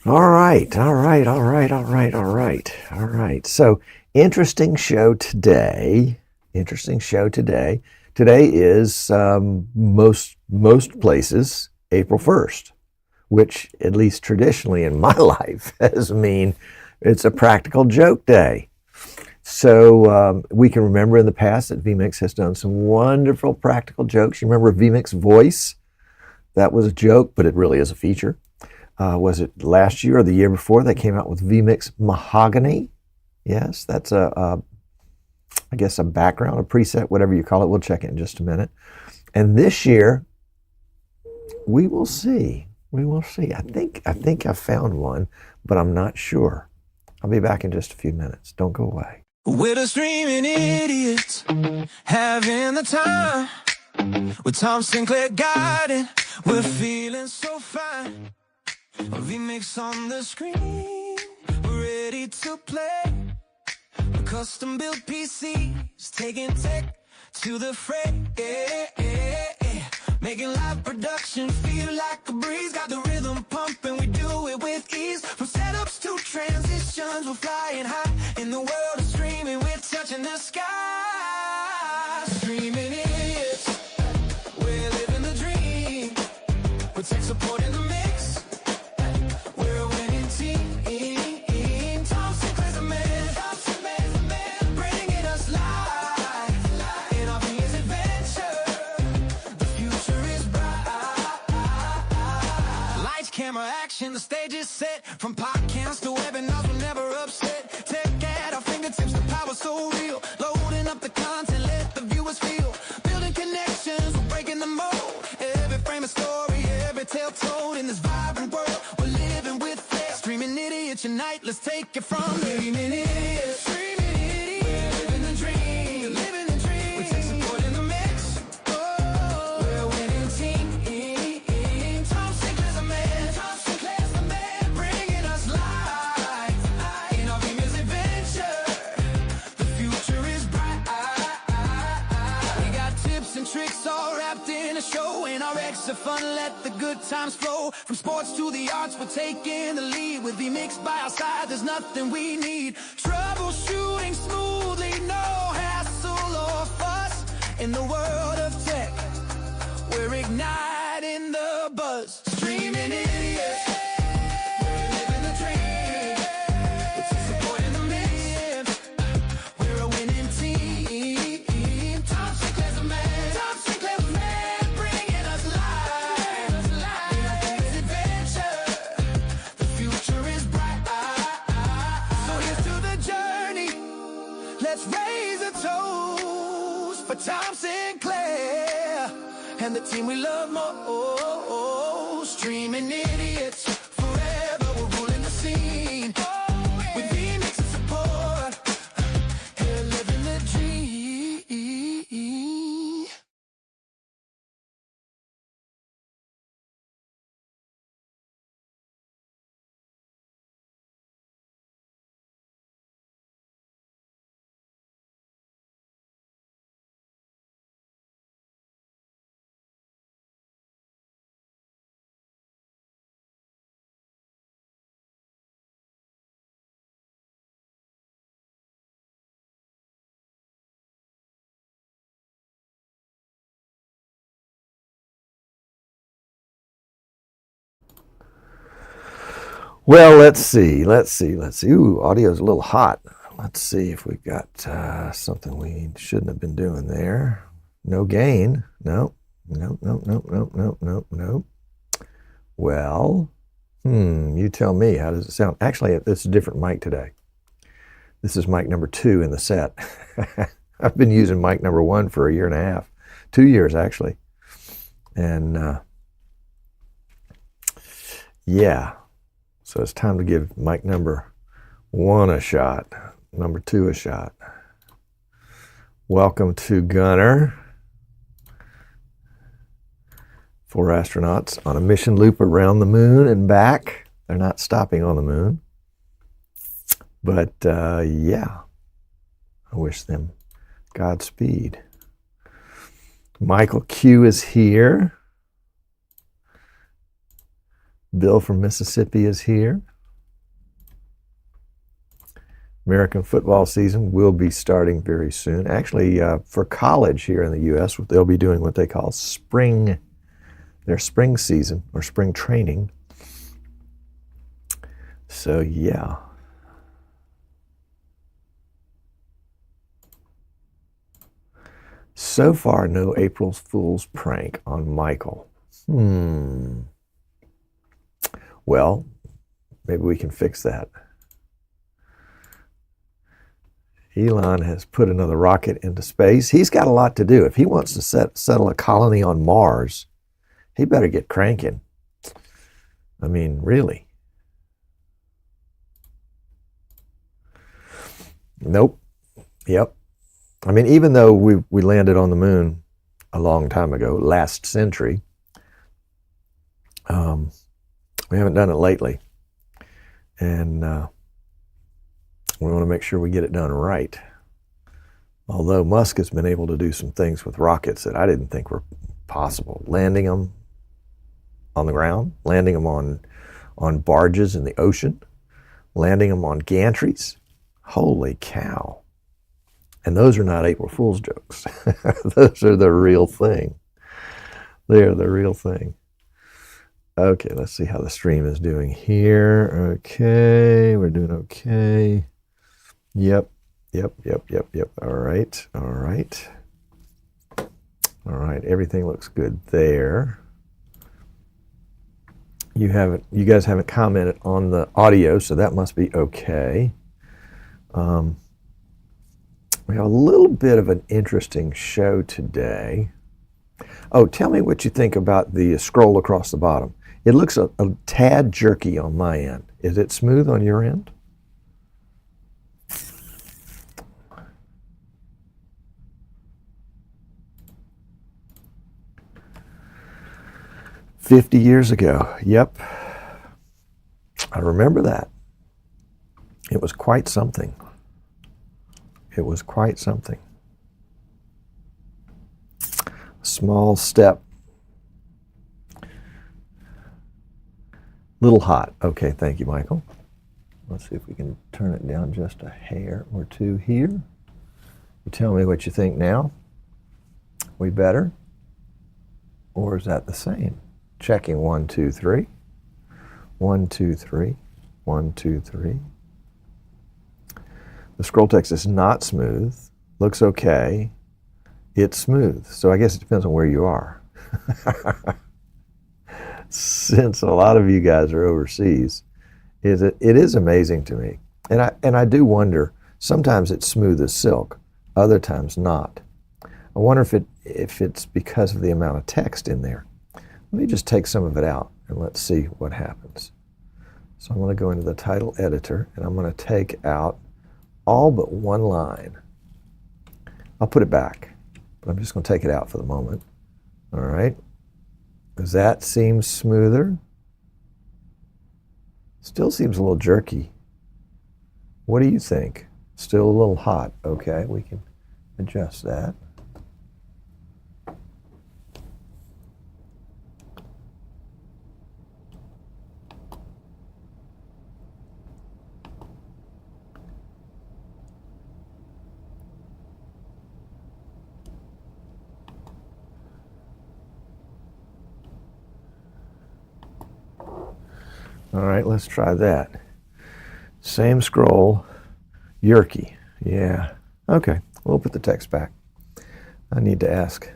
All right, all right, all right, all right, all right, all right. So, interesting show today. Interesting show today. Today is most places April 1st, which at least traditionally in my life has mean it's a practical joke day. So we can remember in the past that vMix has done some wonderful practical jokes. You remember vMix Voice? That was a joke, but it really is a feature. Was it last year or the year before they came out with vMix Mahogany? Yes, that's I guess a background, a preset, whatever you call it. We'll check it in just a minute. And this year, we will see. We will see. I think I found one, but I'm not sure. I'll be back in just a few minutes. Don't go away. We're the streaming idiots, having the time. With Tom Sinclair guiding, we're feeling so fine. vMix on the screen, we're ready to play. Custom built PCs, taking tech to the fray. Making live production feel like a breeze. Got the rhythm pumping, we do it with ease. From setups to transitions, we're flying high. In the world of streaming, we're touching the sky. Streaming idiots, we're living the dream. With tech support in the mix, we're a winning team. Tom Sinclair's a man, bringing us live in our biggest adventure. The future is bright. Lights, camera, action, the stage is set. From podcasts to webinars, we're never upset. Tech at our fingertips, the power's so real. Loading up the content, let the viewers feel. Building connections, we're breaking the mold. Every frame a story, every tale told. In this vibrant world, we're living with flair. Streaming idiots unite, let's take it from there. Streaming idiots, streaming idiots. We're living the dream, living the dream. We take support in the mix. Oh, we're a winning team. Tom Sinclair's a man, Tom Sinclair's a man, bringing us live in our vMix adventure. The future is bright. We got tips and tricks all wrapped in a show. And our extra fun, let the good times flow. From sports to the arts, we're taking the lead. With vMix by our side, there's nothing we need. Troubleshooting smoothly, no hassle or fuss. In the world of tech, we're igniting the buzz. Streaming idiots, we're living the dream. With support in the mix, we're a winning team. Tom Sinclair's a man, Tom Sinclair's a man, bringing us live in our biggest adventure. The future is bright. So here's to the journey. Let's raise a toast for Tom Sinclair and the team we love most. Streaming idiots, forever we're ruling the scene. With vMix and support, here living the dream. Well, let's see. Ooh, audio's a little hot. Let's see if we've got something we shouldn't have been doing there. No gain. No. Well, you tell me. How does it sound? Actually, it's a different mic today. This is mic number 2 in the set. I've been using mic number 1 for a year and a half. 2 years, actually. And yeah. So it's time to give mic number 1 a shot, number 2 a shot. Welcome to Gunner. 4 astronauts on a mission loop around the moon and back. They're not stopping on the moon. But yeah, I wish them Godspeed. Michael Q is here. Bill from Mississippi is here. American football season will be starting very soon. Actually, for college here in the U.S., they'll be doing what they call their spring season or spring training. So, yeah. So far, no April Fool's prank on Michael. Well, maybe we can fix that. Elon has put another rocket into space. He's got a lot to do. If he wants to settle a colony on Mars, he better get cranking. I mean, really. Nope. Yep. I mean, even though we landed on the moon a long time ago, last century, we haven't done it lately. And we want to make sure we get it done right. Although Musk has been able to do some things with rockets that I didn't think were possible. Landing them on the ground, landing them on barges in the ocean, landing them on gantries. Holy cow. And those are not April Fool's jokes. Those are the real thing. They are the real thing. Okay, let's see how the stream is doing here. Okay, we're doing okay. Yep. All right. Everything looks good there. You guys haven't commented on the audio, so that must be okay. We have a little bit of an interesting show today. Oh, tell me what you think about the scroll across the bottom. It looks a tad jerky on my end. Is it smooth on your end? "50 years ago." Yep. I remember that. It was quite something. It was quite something. Small step. Little hot. Okay, thank you, Michael. Let's see if we can turn it down just a hair or two here. You tell me what you think now. We better? Or is that the same? Checking 1, 2, 3. 1, 2, 3. 1, 2, 3. The scroll text is not smooth. Looks okay. It's smooth. So I guess it depends on where you are. Since a lot of you guys are overseas, it is amazing to me. And I do wonder, sometimes it's smooth as silk, other times not. I wonder if it's because of the amount of text in there. Let me just take some of it out and let's see what happens. So I'm going to go into the title editor and I'm going to take out all but one line. I'll put it back, but I'm just going to take it out for the moment. All right. Does that seem smoother? Still seems a little jerky. What do you think? Still a little hot. Okay, we can adjust that. All right, let's try that. Same scroll, yerky. Yeah, okay, we'll put the text back. I need to ask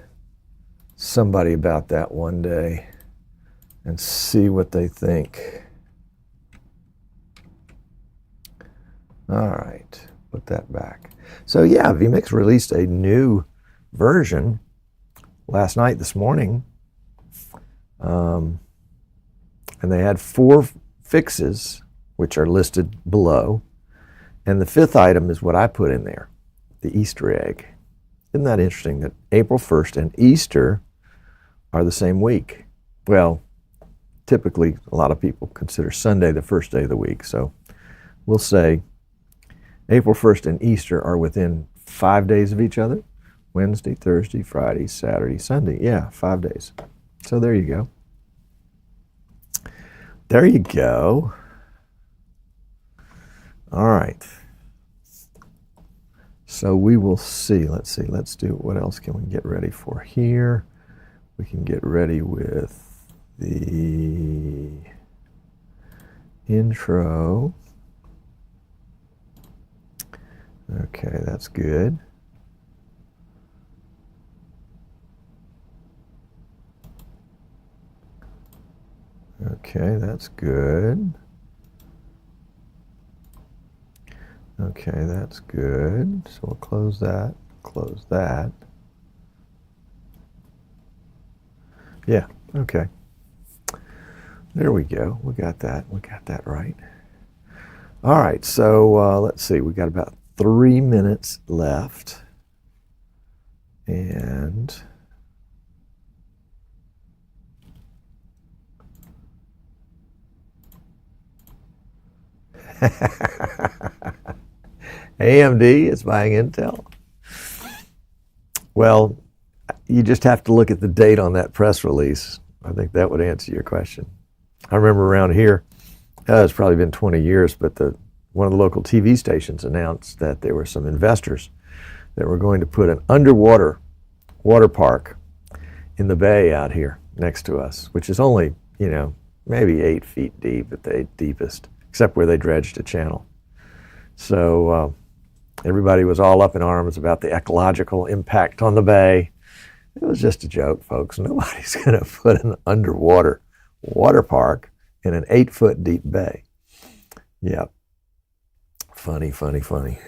somebody about that one day and see what they think. All right, put that back. So yeah, vMix released a new version last night, this morning. And they had 4 fixes, which are listed below. And the 5th item is what I put in there, the Easter egg. Isn't that interesting that April 1st and Easter are the same week? Well, typically a lot of people consider Sunday the first day of the week. So we'll say April 1st and Easter are within 5 days of each other. Wednesday, Thursday, Friday, Saturday, Sunday. Yeah, 5 days. So there you go. There you go. All right. So we will see. Let's see. Let's do, what else can we get ready for here? We can get ready with the intro. Okay, that's good. Okay, that's good. Okay, that's good. So we'll close that, close that. Yeah, okay. There we go. We got that. We got that right. All right, so let's see. We got about 3 minutes left. And AMD is buying Intel. Well, you just have to look at the date on that press release. I think that would answer your question. I remember around here, it's probably been 20 years, but one of the local TV stations announced that there were some investors that were going to put an underwater water park in the bay out here next to us, which is only, maybe 8 feet deep at the deepest, except where they dredged a channel. So everybody was all up in arms about the ecological impact on the bay. It was just a joke, folks. Nobody's going to put an underwater water park in an 8-foot deep bay. Yep. Funny, funny, funny.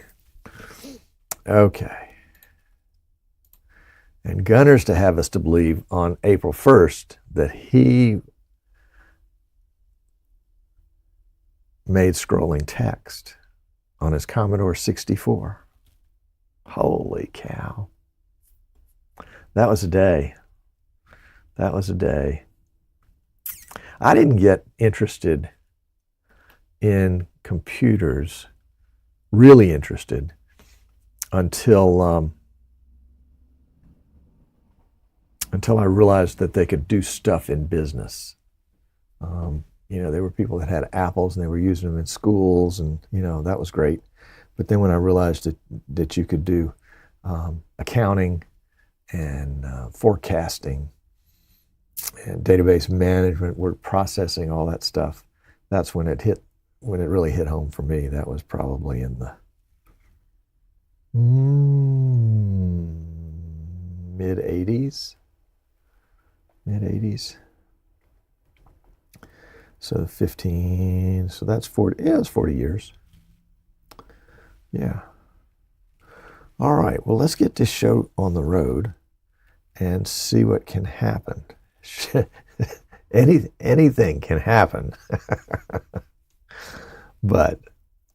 Okay. And Gunner's to have us to believe on April 1st that he made scrolling text on his Commodore 64. Holy cow. That was a day. That was a day. I didn't get interested in computers, really interested, until I realized that they could do stuff in business. There were people that had Apples and they were using them in schools, and that was great. But then when I realized that you could do accounting and forecasting and database management, word processing, all that stuff, that's when it really hit home for me. That was probably in the mid 80s. So 15, so that's 40, yeah, it's 40 years. Yeah. All right, well, let's get this show on the road and see what can happen. Anything can happen. But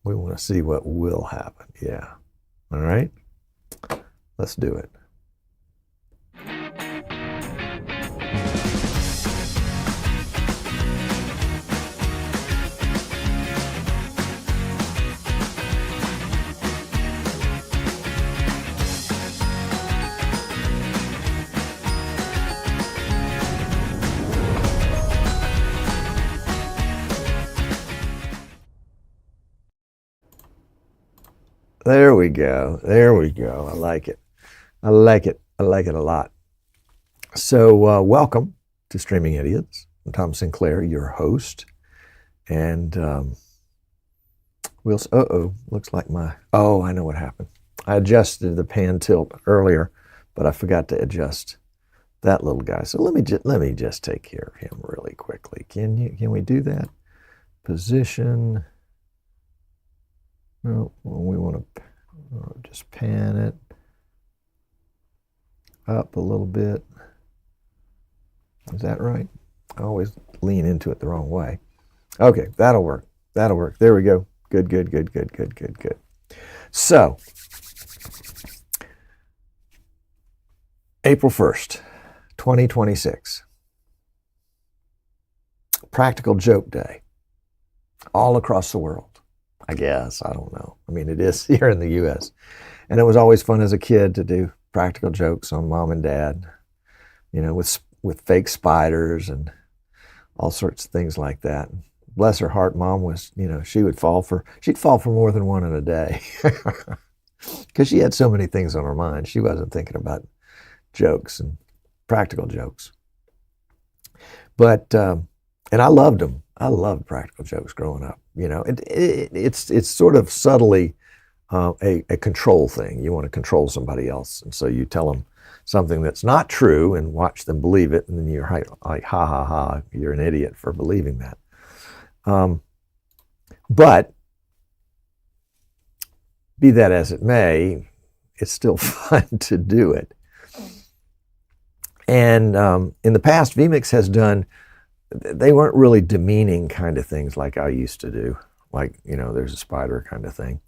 we want to see what will happen. Yeah. All right, let's do it. There we go. There we go. I like it. I like it. I like it a lot. So welcome to Streaming Idiots. I'm Tom Sinclair, your host. And looks like I know what happened. I adjusted the pan tilt earlier, but I forgot to adjust that little guy. So let me just take care of him really quickly. Can we do that? Position. No, we want to just pan it up a little bit. Is that right? I always lean into it the wrong way. Okay, that'll work. That'll work. There we go. Good, good, good, good, good, good, good. So, April 1st, 2026. Practical Joke Day. All across the world. I guess. I don't know. I mean, it is here in the U.S. And it was always fun as a kid to do practical jokes on mom and dad, with fake spiders and all sorts of things like that. Bless her heart, mom was, she'd fall for more than one in a day. because she had so many things on her mind. She wasn't thinking about jokes and practical jokes. But and I loved them. I loved practical jokes growing up. You know, it's sort of subtly a control thing. You want to control somebody else, and so you tell them something that's not true and watch them believe it, and then you're like ha ha ha, you're an idiot for believing that. But be that as it may, it's still fun to do it. And in the past, vMix has done, they weren't really demeaning kind of things like I used to do, like, you know, there's a spider kind of thing.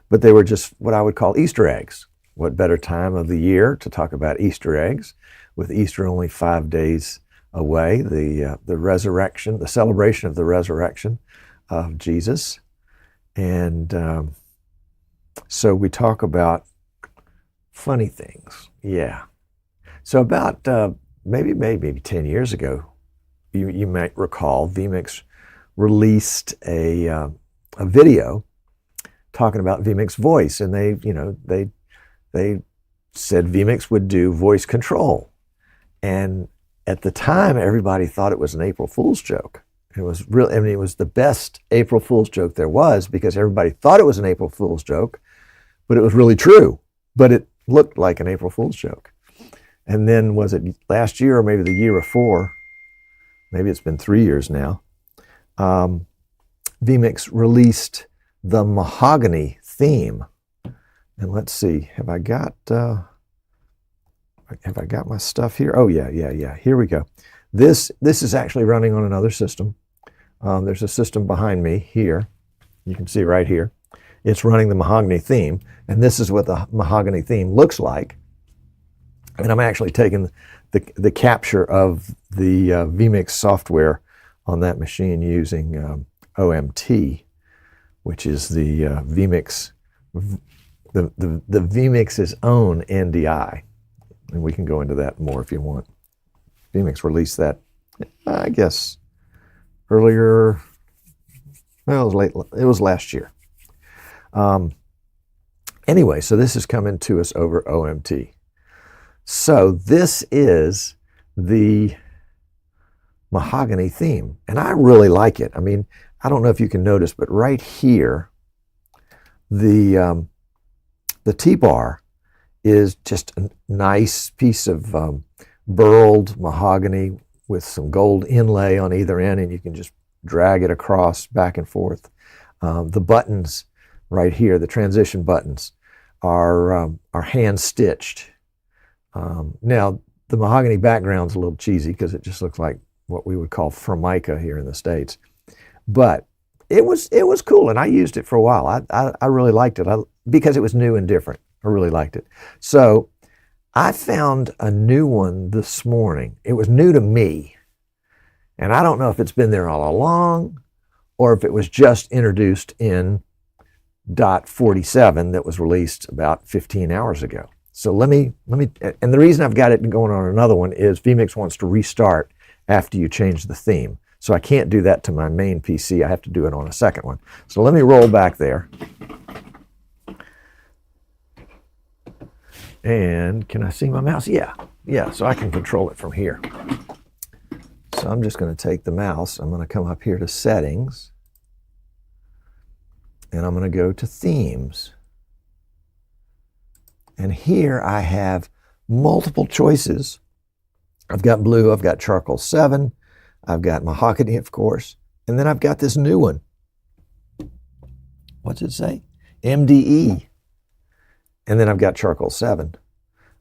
But they were just what I would call Easter eggs. What better time of the year to talk about Easter eggs, with Easter only 5 days away, the resurrection, the celebration of the resurrection of Jesus. And so we talk about funny things. Yeah. So about maybe 10 years ago, you might recall, vMix released a video talking about vMix Voice, and they said vMix would do voice control. And at the time, everybody thought it was an April Fool's joke. It was really, I mean, it was the best April Fool's joke there was, because everybody thought it was an April Fool's joke, but it was really true. But it looked like an April Fool's joke. And then, was it last year or maybe the year before? Maybe it's been 3 years now. vMix released the mahogany theme. And let's see, have I got my stuff here? Oh yeah. Here we go. This is actually running on another system. There's a system behind me here. You can see right here. It's running the mahogany theme, and this is what the mahogany theme looks like. And I'm actually taking the capture of the vMix software on that machine using OMT, which is the vMix, the vMix's own NDI. And we can go into that more if you want. vMix released that, I guess, earlier. Well, it was last year. Anyway, so this is coming to us over OMT. So this is the mahogany theme, and I really like it. I mean, I don't know if you can notice, but right here, the T-bar is just a nice piece of burled mahogany with some gold inlay on either end, and you can just drag it across back and forth. The buttons right here, the transition buttons, are hand stitched. Now, the mahogany background's a little cheesy because it just looks like what we would call formica here in the States. But it was cool, and I used it for a while. I really liked it because it was new and different. I really liked it. So I found a new one this morning. It was new to me, and I don't know if it's been there all along or if it was just introduced in .47 that was released about 15 hours ago. So let me, and the reason I've got it going on another one is vMix wants to restart after you change the theme. So I can't do that to my main PC. I have to do it on a second one. So let me roll back there. And can I see my mouse? Yeah, so I can control it from here. So I'm just going to take the mouse. I'm going to come up here to Settings. And I'm going to go to Themes. And here I have multiple choices. I've got blue, I've got charcoal 7, I've got mahogany, of course, and then I've got this new one. What's it say? MDE. And then I've got charcoal 7.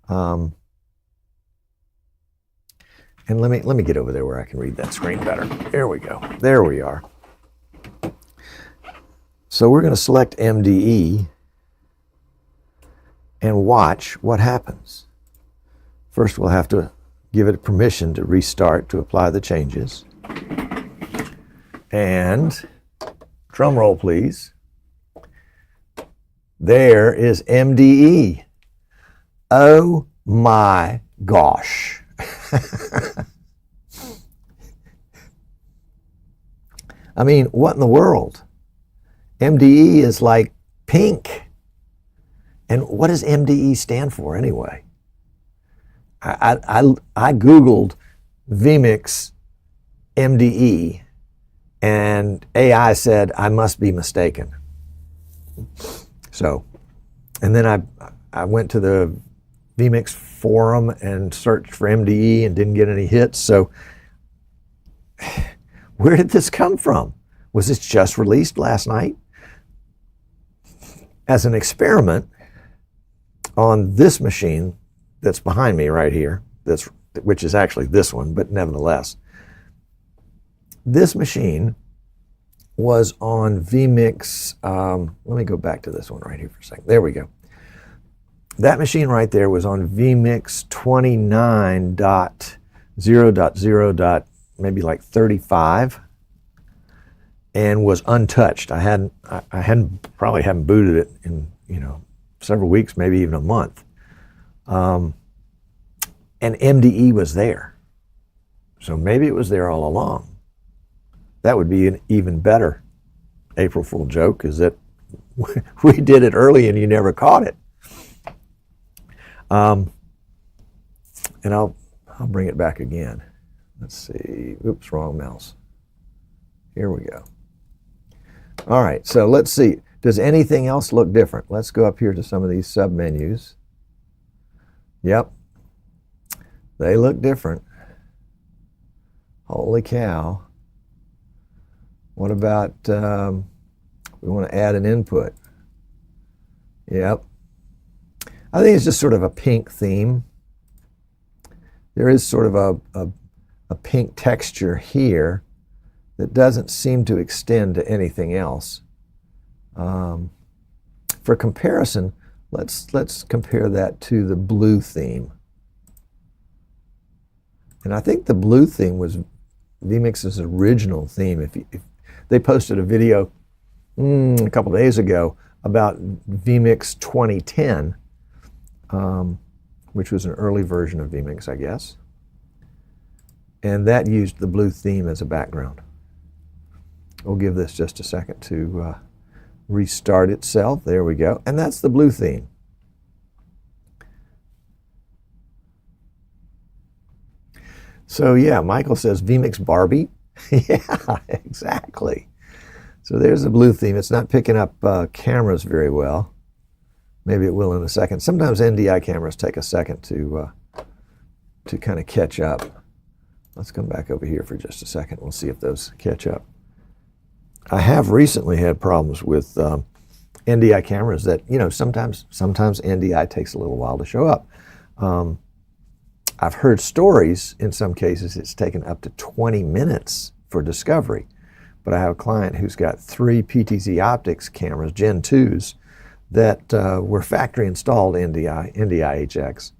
And let me get over there where I can read that screen better. There we go. There we are. So we're going to select MDE and watch what happens. First, we'll have to give it permission to restart to apply the changes. And drum roll, please. There is MDE. Oh my gosh. I mean, what in the world? MDE is like pink. And what does MDE stand for anyway? I Googled vMix MDE, and AI said I must be mistaken. So, and then I went to the vMix forum and searched for MDE and didn't get any hits. So where did this come from? Was this just released last night? As an experiment on this machine that's behind me right here, which is actually this one, but nevertheless, this machine was on vMix. Let me go back to this one right here for a second. There we go. That machine right there was on vMix 29.0.0. Maybe like 35, and was untouched. I probably hadn't booted it in several weeks, maybe even a month. And MDE was there, so maybe it was there all along. That would be an even better April Fool joke, is that we did it early and you never caught it. And I'll bring it back again. Let's see. Oops, wrong mouse. Here we go. All right, so let's see. Does anything else look different? Let's go up here to some of these submenus. Yep, they look different. Holy cow. What about, we want to add an input. Yep. I think it's just sort of a pink theme. There is sort of a pink texture here that doesn't seem to extend to anything else. For comparison, let's compare that to the blue theme. And I think the blue theme was vMix's original theme. If they posted a video a couple days ago about vMix 2010, which was an early version of vMix, I guess. And that used the blue theme as a background. We'll give this just a second to restart itself. There we go. And that's the blue theme. So yeah, Michael says vMix Barbie. Yeah, exactly. So there's the blue theme. It's not picking up cameras very well. Maybe it will in a second. Sometimes NDI cameras take a second to kind of catch up. Let's come back over here for just a second. We'll see if those catch up. I have recently had problems with NDI cameras that, sometimes NDI takes a little while to show up. I've heard stories, in some cases, it's taken up to 20 minutes for discovery. But I have a client who's got 3 PTZ Optics cameras, Gen 2s, that were factory installed NDI-HX.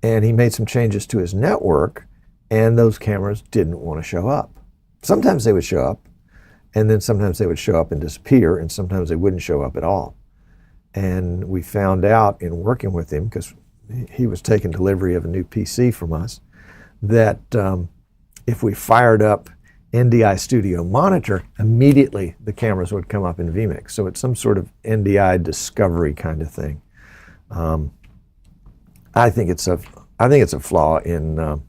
And he made some changes to his network, and those cameras didn't want to show up. Sometimes they would show up, and then sometimes they would show up and disappear, and sometimes they wouldn't show up at all. And we found out in working with him, because he was taking delivery of a new PC from us, that if we fired up NDI Studio Monitor, immediately the cameras would come up in vMix. So it's some sort of NDI discovery kind of thing. I think it's a flaw in the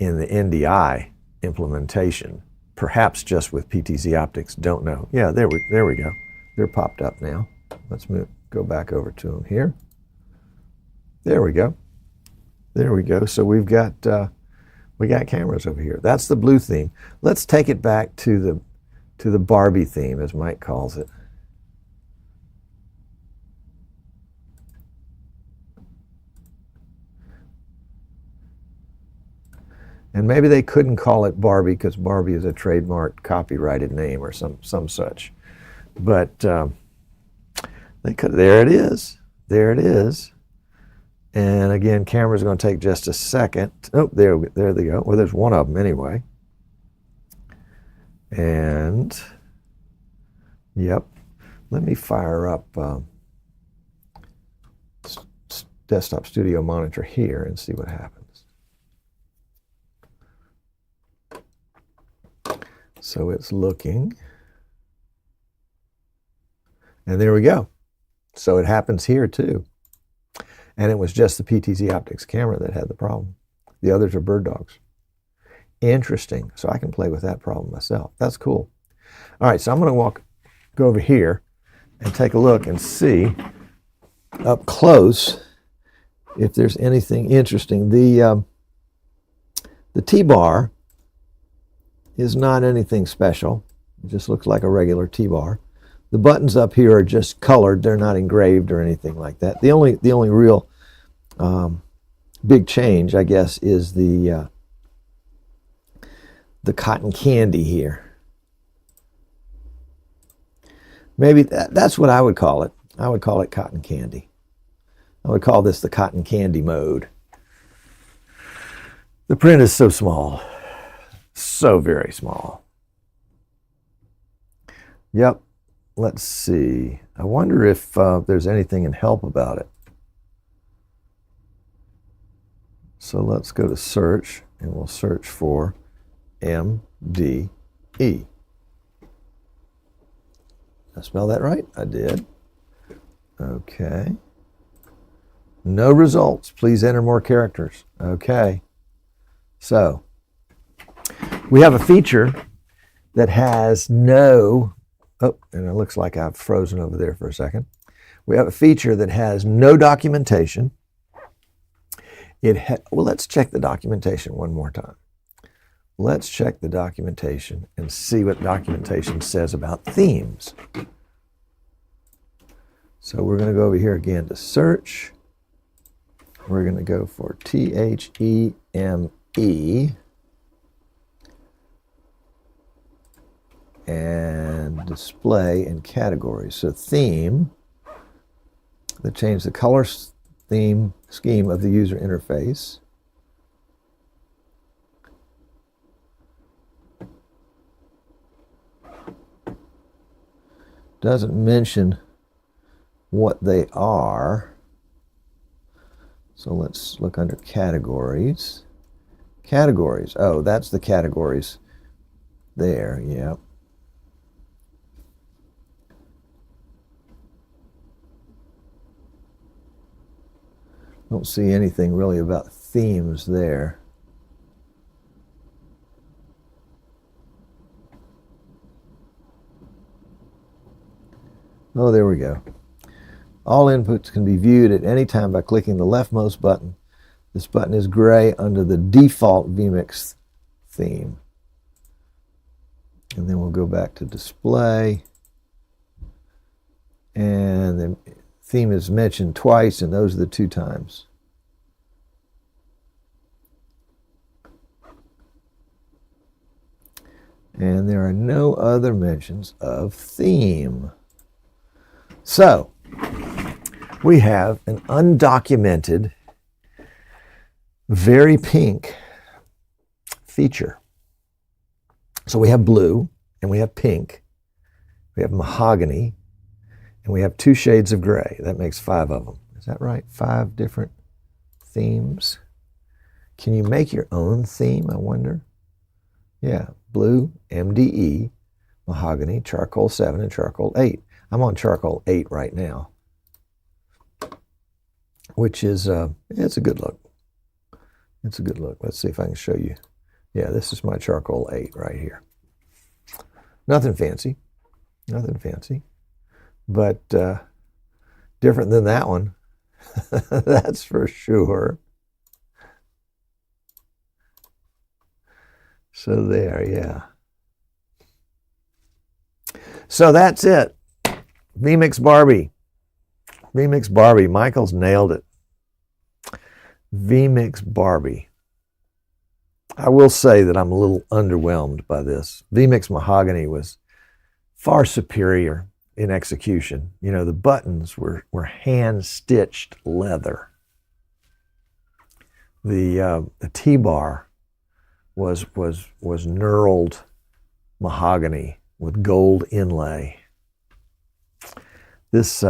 NDI implementation. Perhaps just with PTZ Optics. Don't know. Yeah, there we go. They're popped up now. Let's go back over to them here. There we go. There we go. So we got cameras over here. That's the blue theme. Let's take it back to the Barbie theme, as Mike calls it. And maybe they couldn't call it Barbie because Barbie is a trademarked copyrighted name or some such. But they could. There it is. There it is. And again, camera's going to take just a second. Oh, there they go. Well, there's one of them anyway. And yep. Let me fire up Desktop Studio Monitor here and see what happens. So it's looking. And there we go. So it happens here too. And it was just the PTZ Optics camera that had the problem. The others are bird dogs. Interesting. So I can play with that problem myself. That's cool. All right, so I'm going to go over here and take a look and see up close if there's anything interesting. The T-bar is not anything special. It just looks like a regular T-bar. The buttons up here are just colored. They're not engraved or anything like that. The only real big change, I guess, is the cotton candy here. Maybe that's what I would call it. I would call it cotton candy. I would call this the cotton candy mode. The print is so small. So very small. Yep. Let's see. I wonder if there's anything in help about it. So let's go to search, and we'll search for MDE. Did I spell that right? I did. Okay. No results. Please enter more characters. Okay. So we have a feature that has no, oh, and it looks like I've frozen over there for a second. We have a feature that has no documentation. Well, let's check the documentation one more time. Let's check the documentation and see what documentation says about themes. So we're going to go over here again to search. We're going to go for THEME and display and categories. So theme, they change the color theme scheme of the user interface. Doesn't mention what they are. So let's look under categories. Categories. Oh, that's the categories there. Yeah. Don't see anything really about themes there. Oh, there we go. All inputs can be viewed at any time by clicking the leftmost button. This button is gray under the default vMix theme. And then we'll go back to display. And the theme is mentioned twice, and those are the 2 times. And there are no other mentions of theme. So, we have an undocumented, very pink feature. So we have blue, and we have pink, we have mahogany, and we have 2 shades of gray. That makes 5 of them. Is that right? 5 different themes. Can you make your own theme, I wonder? Yeah, blue, MDE, mahogany, charcoal 7, and charcoal 8. I'm on charcoal 8 right now, which is, it's a good look. It's a good look. Let's see if I can show you. Yeah, this is my charcoal 8 right here. Nothing fancy. Nothing fancy. But different than that one. That's for sure. So there, yeah. So that's it. vMix Barbie. vMix Barbie. Michael's nailed it. vMix Barbie. I will say that I'm a little underwhelmed by this. vMix Mahogany was far superior in execution. You know, the buttons were hand-stitched leather. The T-bar was knurled mahogany with gold inlay. This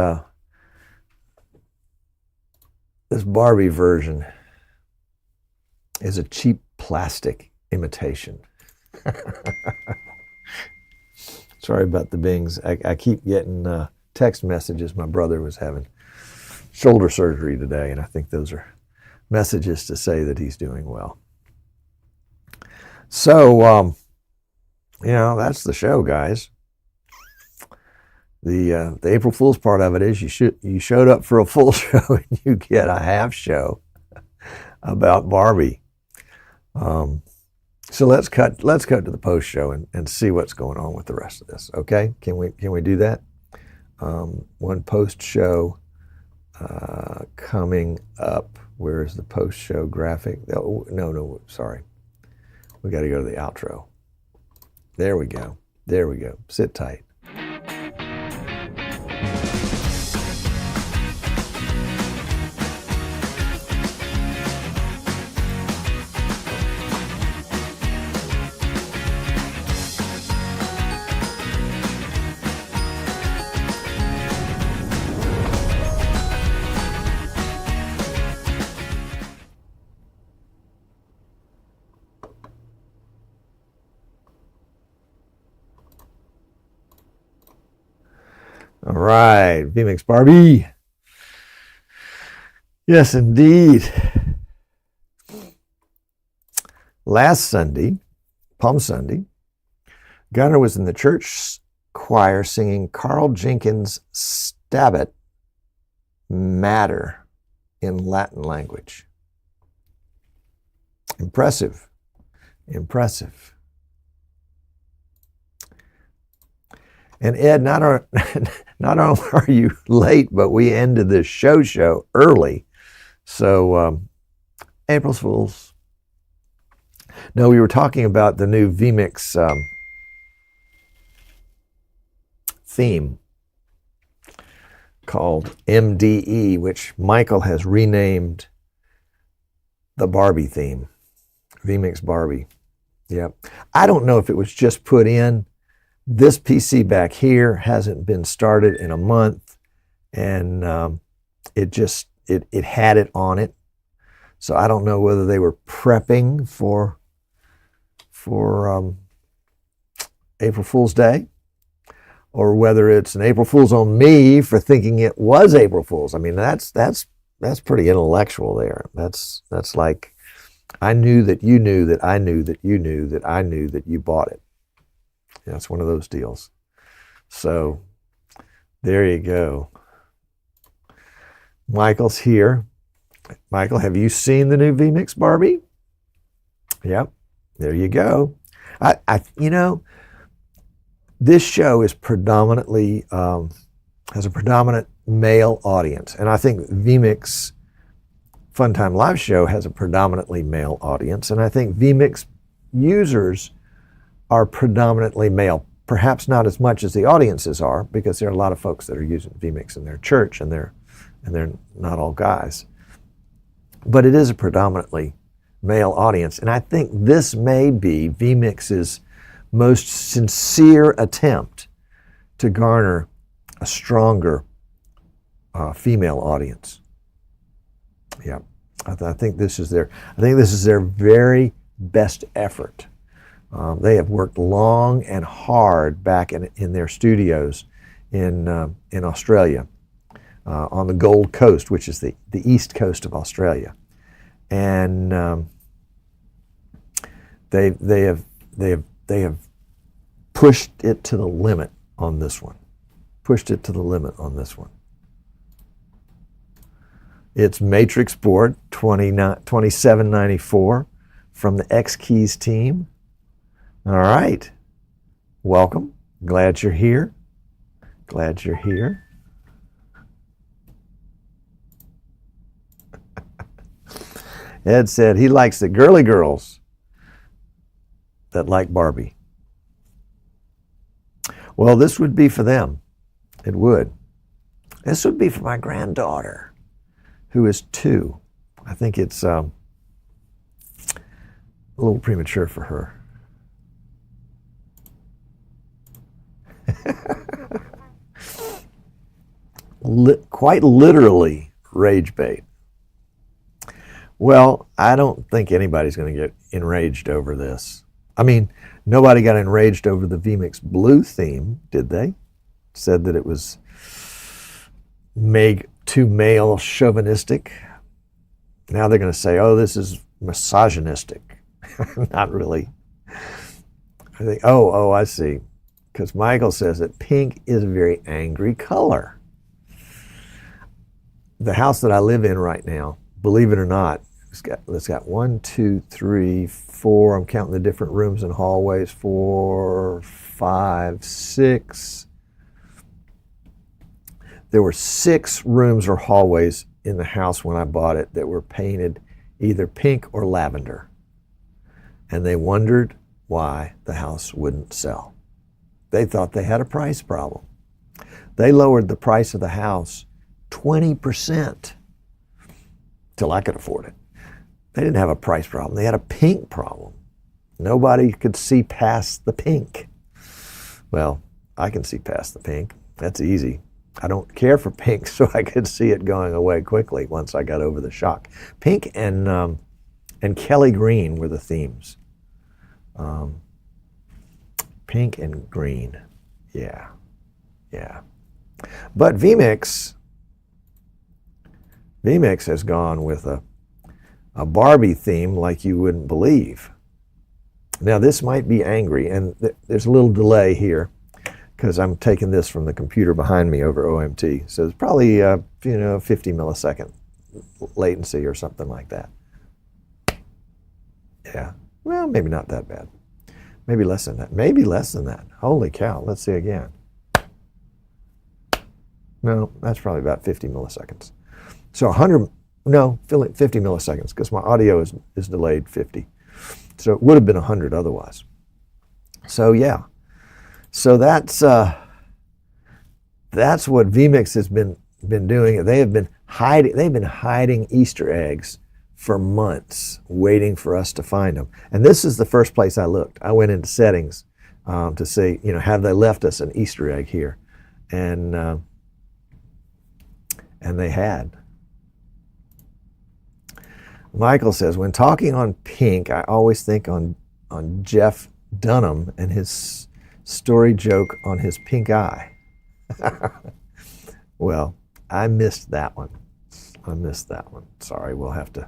Barbie version is a cheap plastic imitation. Sorry about the bings. I keep getting text messages. My brother was having shoulder surgery today, and I think those are messages to say that he's doing well. So, that's the show, guys. The April Fool's part of it is you showed up for a full show and you get a half show about Barbie. So let's cut to the post show and see what's going on with the rest of this. Okay, can we do that? One post show coming up. Where is the post show graphic? Oh, no, sorry. We got to go to the outro. There we go. Sit tight. All right, vMix Barbie. Yes, indeed. Last Sunday, Palm Sunday, Gunnar was in the church choir singing Carl Jenkins' Stabat Mater in Latin language. Impressive. And Ed, not only are you late, but we ended this show early. So, April's Fools. No, we were talking about the new vMix theme called MDE, which Michael has renamed the Barbie theme, vMix Barbie. Yep. I don't know if it was just put in. This PC back here hasn't been started in a month, and it had it on it. So I don't know whether they were prepping for April Fool's Day, or whether it's an April Fool's on me for thinking it was April Fool's. I mean, that's pretty intellectual there. That's like, I knew that you knew that I knew that you knew that I knew that you bought it. Yeah, it's one of those deals. So there you go. Michael's here. Michael, have you seen the new vMix Barbie? Yep. There you go. This show is predominantly, has a predominant male audience. And I think vMix Funtime Live Show has a predominantly male audience. And I think vMix users are predominantly male. Perhaps not as much as the audiences are, because there are a lot of folks that are using vMix in their church, and they're not all guys. But it is a predominantly male audience. And I think this may be vMix's most sincere attempt to garner a stronger female audience. Yeah, I think this is their very best effort. They have worked long and hard back in their studios in Australia, on the Gold Coast, which is the east coast of Australia, and they have pushed it to the limit on this one. It's Matrix board 2794 from the X Keys team. All right, welcome. Glad you're here. Ed said he likes the girly girls that like Barbie. Well, this would be for them. It would. This would be for my granddaughter, who is 2. I think it's a little premature for her. Quite literally rage bait. Well, I don't think anybody's going to get enraged over this. I mean, nobody got enraged over the vMix Blue theme, did they? Said that it was too male chauvinistic. Now they're going to say, oh, this is misogynistic. Not really. I think, oh, I see. Because Michael says that pink is a very angry color. The house that I live in right now, believe it or not, it's got 1, 2, 3, 4. I'm counting the different rooms and hallways. 4, 5, 6. There were 6 rooms or hallways in the house when I bought it that were painted either pink or lavender. And they wondered why the house wouldn't sell. They thought they had a price problem. They lowered the price of the house 20% till I could afford it. They didn't have a price problem. They had a pink problem. Nobody could see past the pink. Well, I can see past the pink. That's easy. I don't care for pink, so I could see it going away quickly once I got over the shock. Pink and Kelly green were the themes. Pink and green, yeah. But vMix has gone with a Barbie theme like you wouldn't believe. Now this might be angry, and there's a little delay here because I'm taking this from the computer behind me over OMT. So it's probably 50 millisecond latency or something like that. Yeah, well, maybe not that bad. Maybe less than that. Maybe less than that. Holy cow, let's see again. No, that's probably about 50 milliseconds. So 50 milliseconds because my audio is delayed 50. So it would have been 100 otherwise. So yeah. So that's what vMix has been doing. They've been hiding Easter eggs for months, waiting for us to find them. And this is the first place I looked. I went into settings to see, have they left us an Easter egg here? And they had. Michael says, when talking on pink, I always think on Jeff Dunham and his story joke on his pink eye. Well, I missed that one. Sorry, we'll have to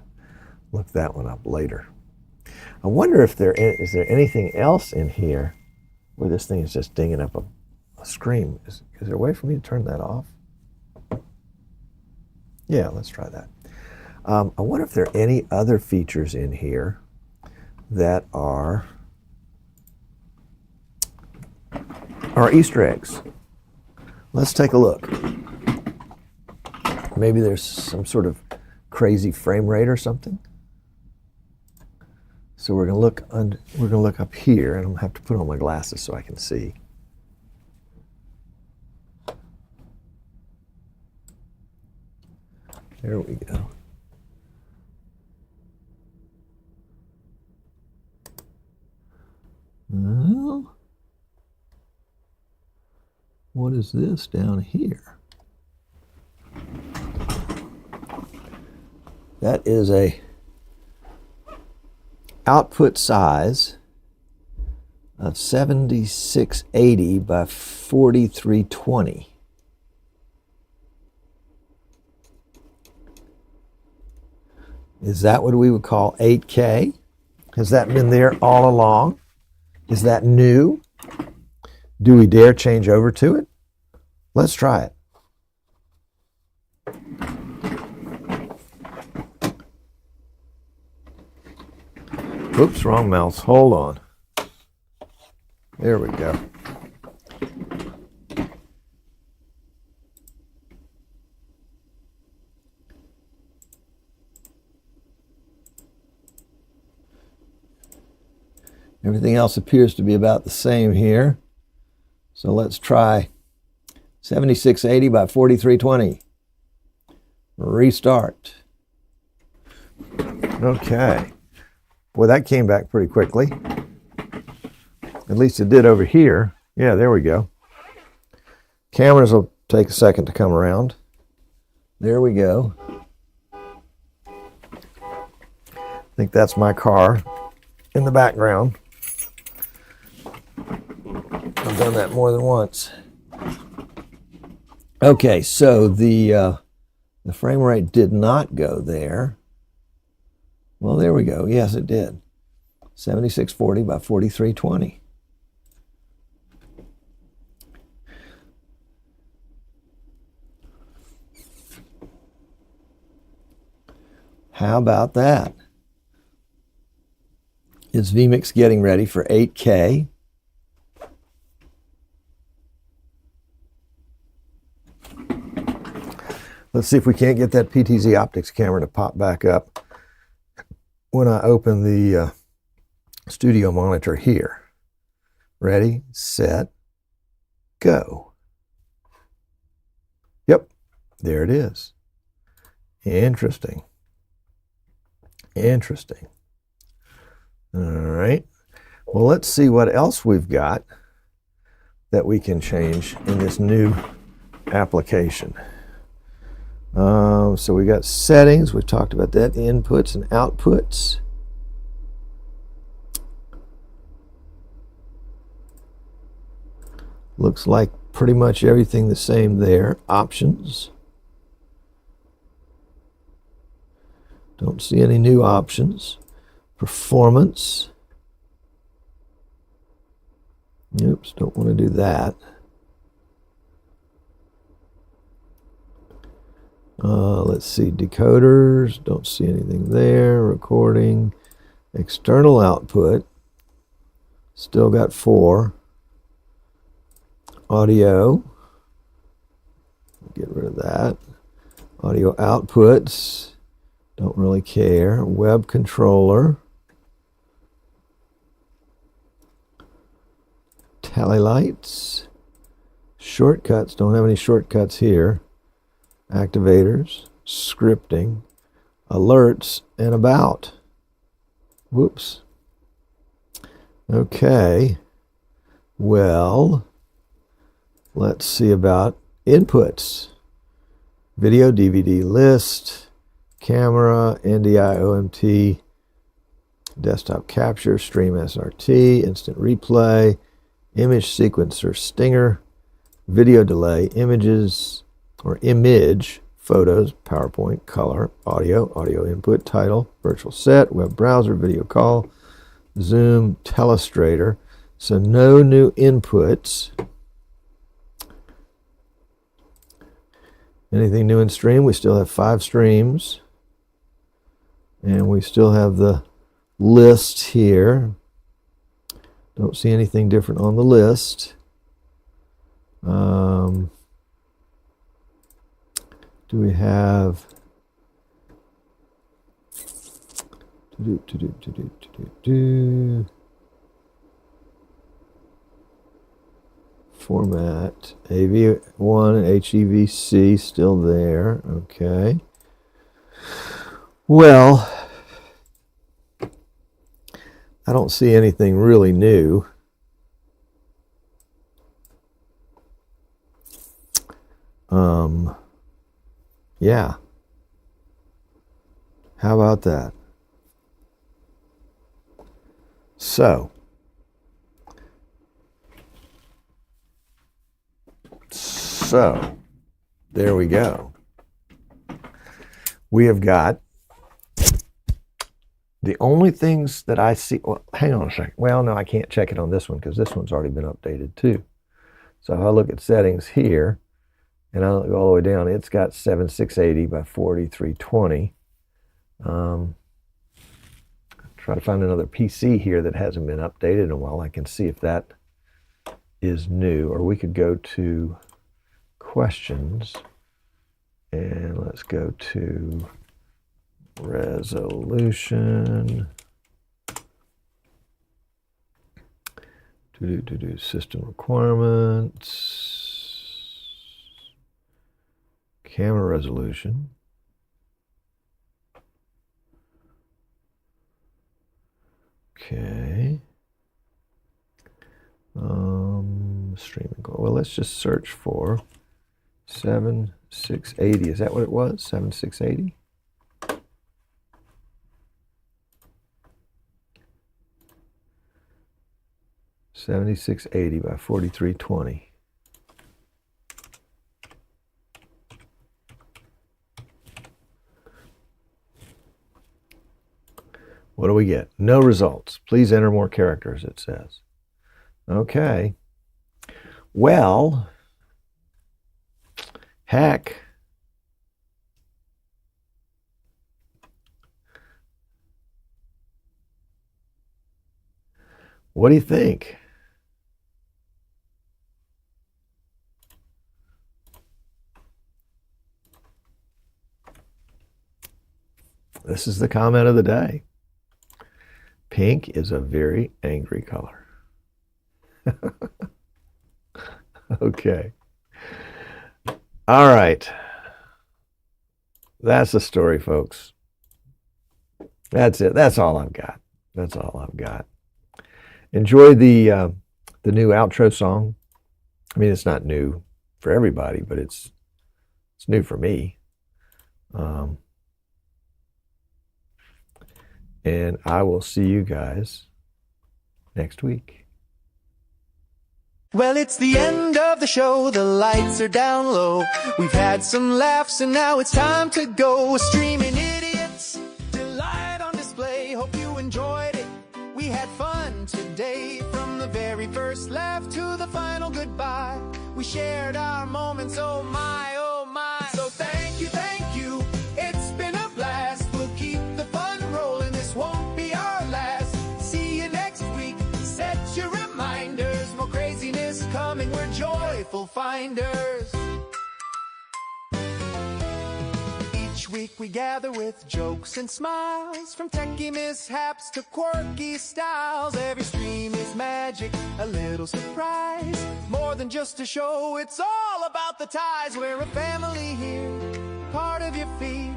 look that one up later. I wonder if is there anything else in here where this thing is just dinging up a scream. Is there a way for me to turn that off? Yeah, let's try that. I wonder if there are any other features in here that are Easter eggs. Let's take a look. Maybe there's some sort of crazy frame rate or something. So we're going to look up here, and I'm going to have to put on my glasses so I can see. There we go. Well, what is this down here? That is a output size of 7680 by 4320. Is that what we would call 8K? Has that been there all along? Is that new? Do we dare change over to it? Let's try it. Oops, wrong mouse. Hold on. There we go. Everything else appears to be about the same here. So let's try 7680 by 4320. Restart. Okay. Boy, that came back pretty quickly. At least it did over here. Yeah, there we go. Cameras will take a second to come around. There we go. I think that's my car in the background. I've done that more than once. Okay, so the frame rate did not go there. Well, there we go. Yes, it did. 7640 by 4320. How about that? Is vMix getting ready for 8K? Let's see if we can't get that PTZ Optics camera to pop back up when I open the studio monitor here. Ready, set, go. Yep, there it is. Interesting. Interesting. All right. Well, let's see what else we've got that we can change in this new application. So we got settings. We talked about that. Inputs and outputs. Looks like pretty much everything the same there. Options. Don't see any new options. Performance. Oops, don't want to do that. Let's see, decoders, don't see anything there. Recording, external output, still got 4. Audio, get rid of that. Audio outputs, don't really care. Web controller, tally lights, shortcuts, don't have any shortcuts here. Activators, scripting, alerts, and about. Whoops. Okay. Well, let's see about inputs. Video, DVD list, camera, NDI, OMT, desktop capture, stream SRT, instant replay, image sequencer stinger, video delay, images, or image, photos, PowerPoint, color, audio input, title, virtual set, web browser, video call, Zoom, Telestrator. So no new inputs. Anything new in stream? We still have 5 streams. And we still have the list here. Don't see anything different on the list. Do we have format AV1 and HEVC still there? Okay. Well, I don't see anything really new. Yeah. How about that? So there we go. We have got the only things that I see. Well, hang on a second. Well, no, I can't check it on this one because this one's already been updated too. So if I look at settings here and I go all the way down, it's got 7680 by 4320. Try to find another PC here that hasn't been updated in a while. I can see if that is new, or we could go to questions and let's go to resolution. System requirements, camera resolution. Okay. Streaming. Well, let's just search for 7680. Is that what it was? 7680? $76.80 by $43.20. What do we get? No results. Please enter more characters, it says. Okay. Well, heck. What do you think? This is the comment of the day. Pink is a very angry color. Okay. All right. That's the story, folks. That's it. That's all I've got. That's all I've got. Enjoy the new outro song. I mean, it's not new for everybody, but it's new for me. And I will see you guys next week. Well, it's the end of the show, the lights are down low. We've had some laughs and now it's time to go. Streaming idiots, delight on display. Hope you enjoyed it. We had fun today. From the very first laugh to the final goodbye, we shared our moments, oh my, oh my. So thank you, it's been a blast. We'll keep the fun rolling, this won't be our last. See you next week, set your reminders. More craziness coming, we're joyful finders. Each week we gather with jokes and smiles, from techie mishaps to quirky styles. Every stream is magic, a little surprise. More than just a show, it's all about the ties. We're a family here, part of your feed,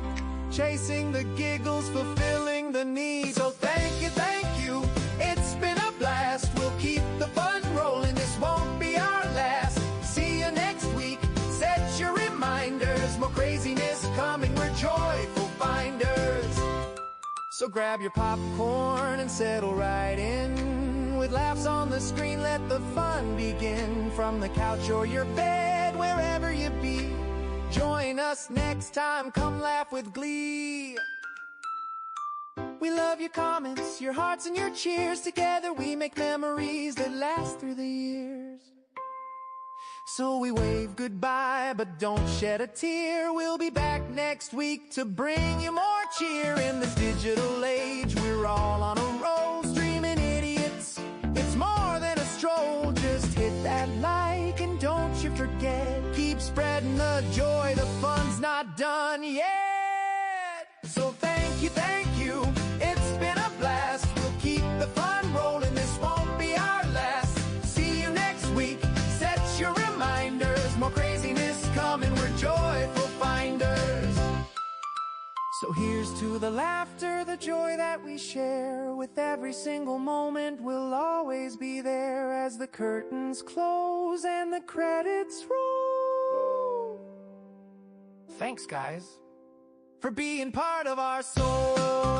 chasing the giggles, fulfilling the need. So thank you, it's been a blast. We'll keep the fun rolling, this won't be our last. See you next week, set your reminders. More craziness coming, we're joyful finders. So grab your popcorn and settle right in. With laughs on the screen, let the fun begin. From the couch or your bed, wherever you be, join us next time, come laugh with glee. We love your comments, your hearts and your cheers. Together we make memories that last through the years. So we wave goodbye, but don't shed a tear. We'll be back next week to bring you more cheer. In this digital age, we're all on a roll. Streaming idiots, it's more than a stroll. Just hit that like and don't you forget. Keep spreading the joy, the fun's not done yet. So thank you, it's been a blast. We'll keep the fun rolling, this won't be our last. See you next week, set your reminders. More craziness coming, we're joyful finders. So here's to the laughter, the joy that we share. With every single moment, we'll always be there. As the curtains close and the credits roll. Thanks, guys, for being part of our soul.